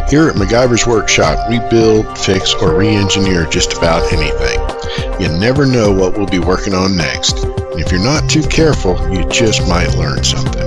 Here at MacGyver's Workshop, we build, fix, or re-engineer just about anything. You never know what we'll be working on next, and if you're not too careful, you just might learn something.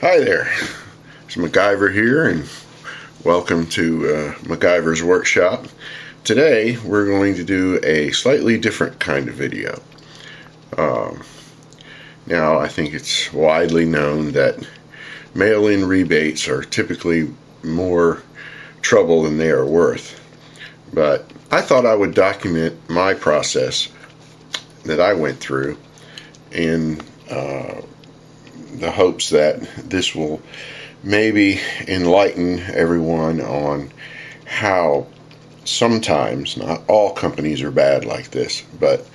Hi there, it's MacGyver here, and welcome to MacGyver's Workshop. Today we're going to do a slightly different kind of video. Now, I think it's widely known that mail-in rebates are typically more trouble than they are worth, but I thought I would document my process that I went through in the hopes that this will maybe enlighten everyone on how sometimes, not all companies are bad like this, but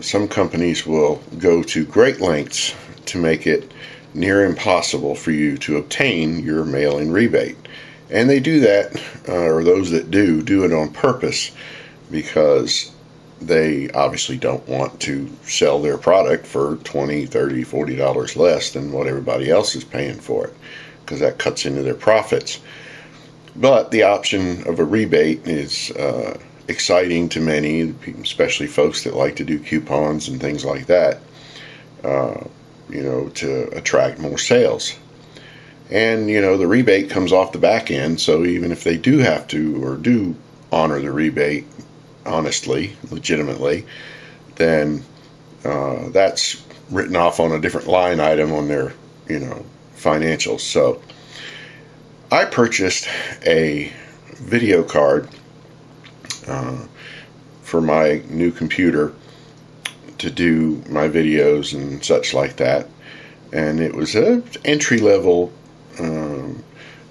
some companies will go to great lengths to make it near impossible for you to obtain your mail-in rebate. And they do that, or those that do it on purpose, because they obviously don't want to sell their product for $20, $30, $40 less than what everybody else is paying for it, because that cuts into their profits. But the option of a rebate is exciting to many, especially folks that like to do coupons and things like that, to attract more sales. And, the rebate comes off the back end, so even if they do have to or do honor the rebate honestly, legitimately, then that's written off on a different line item on their, financials. So I purchased a video card for my new computer to do my videos and such like that, and it was an entry-level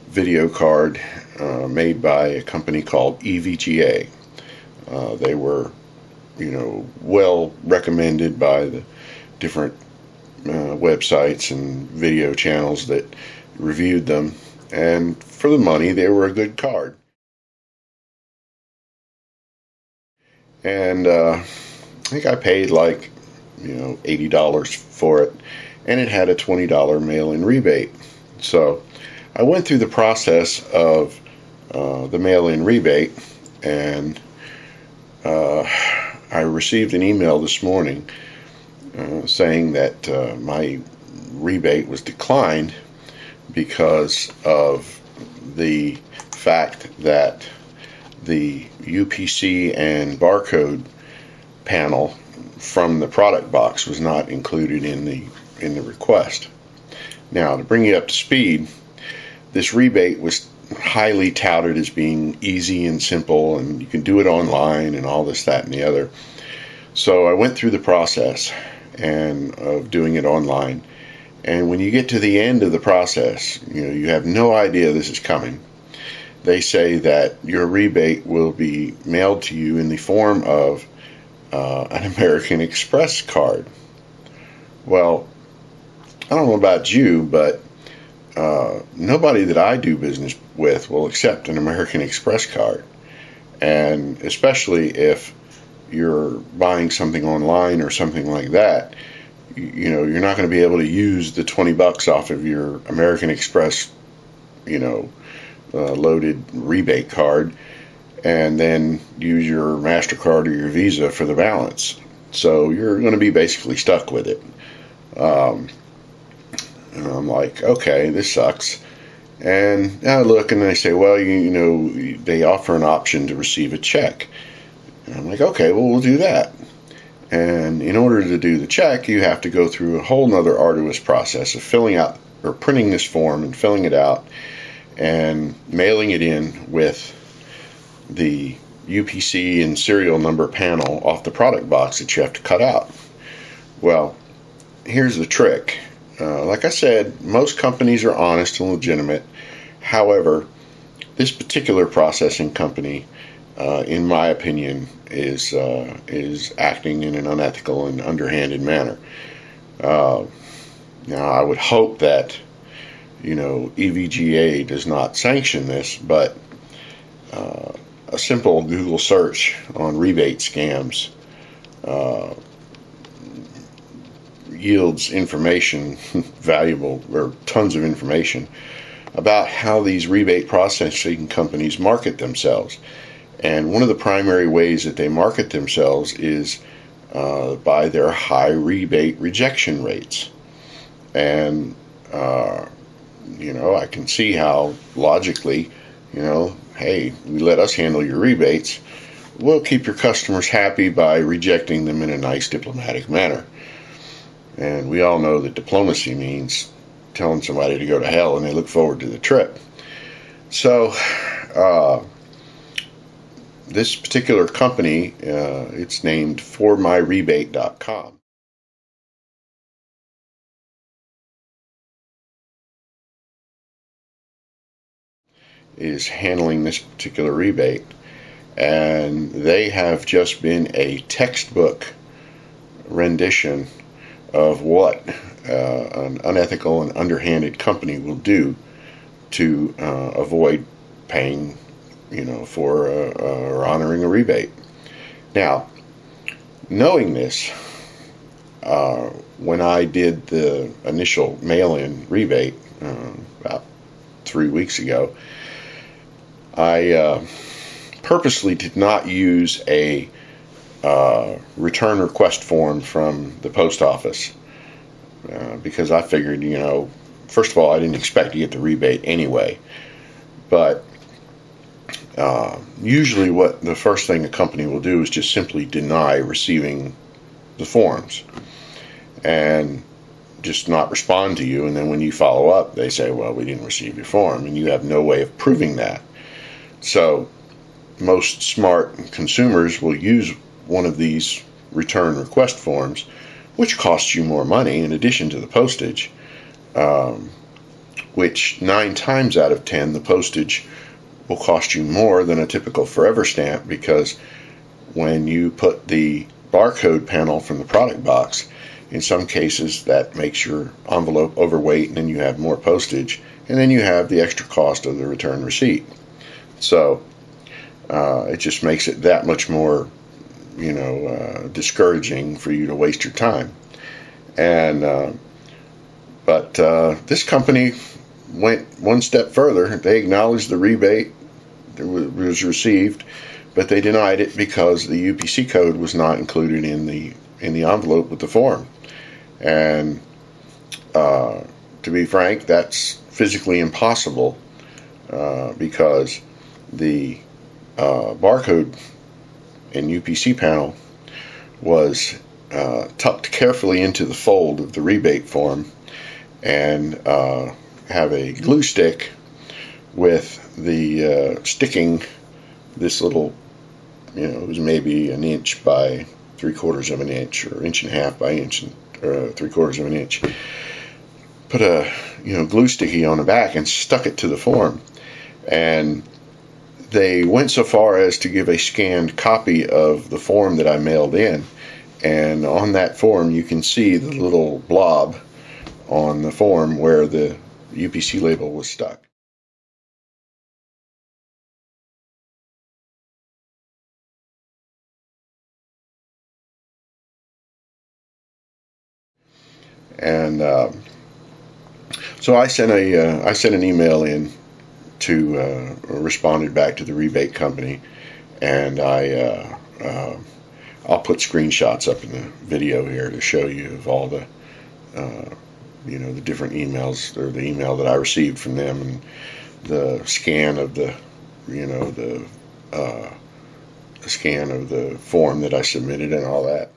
video card made by a company called EVGA. They were, well recommended by the different websites and video channels that reviewed them, and for the money, they were a good card. And I think I paid like, $80 for it, and it had a $20 mail-in rebate. So I went through the process of the mail-in rebate, and I received an email this morning saying that my rebate was declined because of the fact that the UPC and barcode panel from the product box was not included in the request. Now, to bring you up to speed, this rebate was highly touted as being easy and simple, and you can do it online and all this, that, and the other. So I went through the process of doing it online, and when you get to the end of the process, you have no idea this is coming. They say that your rebate will be mailed to you in the form of an American Express card. Well, I don't know about you, but nobody that I do business with will accept an American Express card, and especially if you're buying something online or something like that, you're not going to be able to use the $20 off of your American Express, loaded rebate card, and then use your MasterCard or your Visa for the balance. So you're going to be basically stuck with it. And I'm like, okay, this sucks. And I look and they say, well, they offer an option to receive a check. And I'm like, okay, well, we'll do that. And in order to do the check, you have to go through a whole nother arduous process of filling out or printing this form and filling it out and mailing it in with the UPC and serial number panel off the product box that you have to cut out. Well, here's the trick. Like I said, most companies are honest and legitimate. However, this particular processing company in my opinion, is acting in an unethical and underhanded manner. Now, I would hope that EVGA does not sanction this, but a simple Google search on rebate scams yields information, valuable or tons of information about how these rebate processing companies market themselves. And one of the primary ways that they market themselves is by their high rebate rejection rates. And I can see how logically, hey, we let us handle your rebates. We'll keep your customers happy by rejecting them in a nice diplomatic manner. And we all know that diplomacy means telling somebody to go to hell and they look forward to the trip. So this particular company, it's named formyrebate.com. is handling this particular rebate, and they have just been a textbook rendition of what an unethical and underhanded company will do to avoid paying, for or honoring a rebate. Now, knowing this, when I did the initial mail-in rebate about 3 weeks ago, I purposely did not use a return request form from the post office because I figured, first of all, I didn't expect to get the rebate anyway. But usually what the first thing a company will do is just simply deny receiving the forms and just not respond to you. And then when you follow up, they say, well, we didn't receive your form, and you have no way of proving that. So most smart consumers will use one of these return request forms, which costs you more money in addition to the postage, which 9 times out of 10 the postage will cost you more than a typical forever stamp, because when you put the barcode panel from the product box, in some cases that makes your envelope overweight, and then you have more postage, and then you have the extra cost of the return receipt. So it just makes it that much more, discouraging for you to waste your time. And but this company went one step further. They acknowledged the rebate that was received, but they denied it because the UPC code was not included in the envelope with the form. And to be frank, that's physically impossible because the barcode and UPC panel was tucked carefully into the fold of the rebate form, and have a glue stick with the sticking this little, it was maybe 1 inch by 3/4 of an inch, or 1.5 inches by 3/4 of an inch. Put a glue sticky on the back and stuck it to the form, and they went so far as to give a scanned copy of the form that I mailed in, and on that form you can see the little blob on the form where the UPC label was stuck. And so I sent an email in to responded back to the rebate company, and I'll put screenshots up in the video here to show you of all the the different emails, or the email that I received from them, and the scan of the scan of the form that I submitted and all that.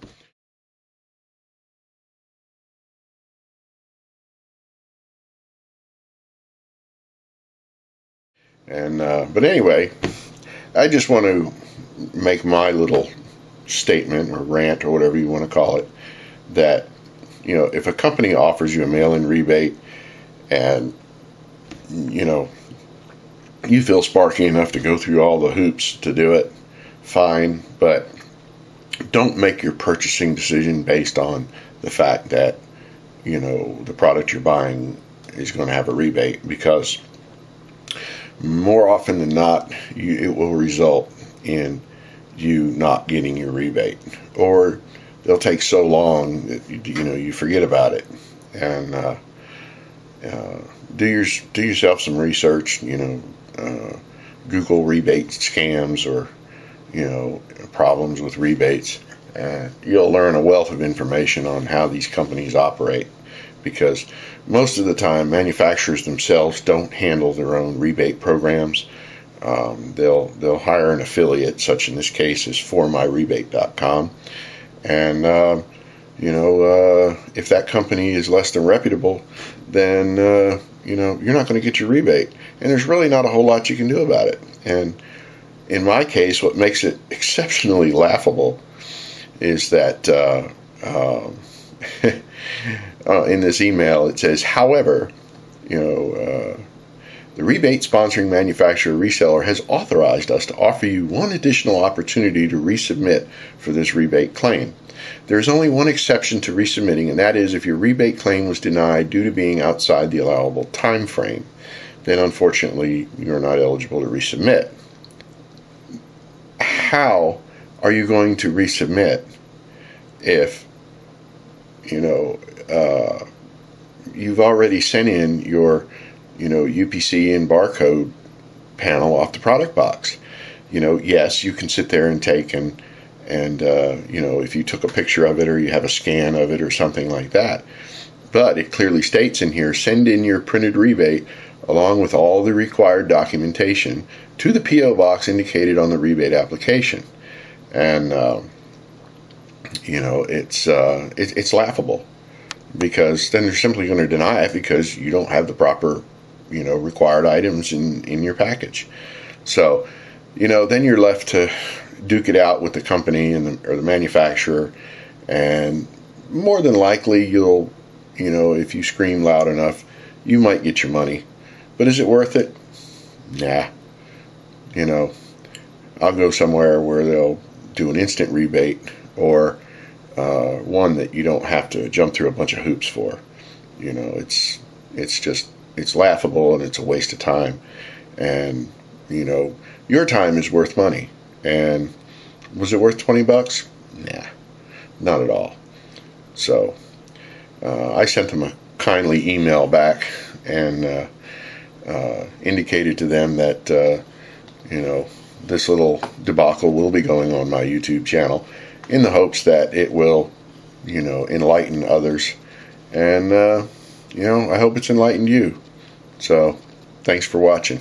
And but anyway, I just want to make my little statement or rant or whatever you want to call it, that if a company offers you a mail-in rebate and you feel sparky enough to go through all the hoops to do it, fine, but don't make your purchasing decision based on the fact that, you know, the product you're buying is going to have a rebate, because more often than not, it will result in you not getting your rebate, or they'll take so long that you forget about it. And do yourself some research. Google rebate scams, or problems with rebates. You'll learn a wealth of information on how these companies operate, because most of the time manufacturers themselves don't handle their own rebate programs. They'll hire an affiliate, such in this case as formyrebate.com, and if that company is less than reputable, then you're not going to get your rebate, and there's really not a whole lot you can do about it. And in my case, what makes it exceptionally laughable is that in this email it says, however, the rebate sponsoring manufacturer reseller has authorized us to offer you one additional opportunity to resubmit for this rebate claim. There is only one exception to resubmitting, and that is if your rebate claim was denied due to being outside the allowable time frame. Then unfortunately you're not eligible to resubmit. How are you going to resubmit if you've already sent in your UPC and barcode panel off the product box? Yes, you can sit there and take and if you took a picture of it, or you have a scan of it or something like that, but it clearly states in here, send in your printed rebate along with all the required documentation to the P.O. box indicated on the rebate application. And it's laughable, because then they're simply going to deny it because you don't have the proper required items in your package. So then you're left to duke it out with the company or the manufacturer, and more than likely you'll if you scream loud enough, you might get your money. But is it worth it? Nah. I'll go somewhere where they'll do an instant rebate, or one that you don't have to jump through a bunch of hoops for. It's laughable, and it's a waste of time. And your time is worth money. And was it worth $20? Nah, not at all. So I sent them a kindly email back, and indicated to them that this little debacle will be going on my YouTube channel, in the hopes that it will enlighten others, and I hope it's enlightened you. So thanks for watching.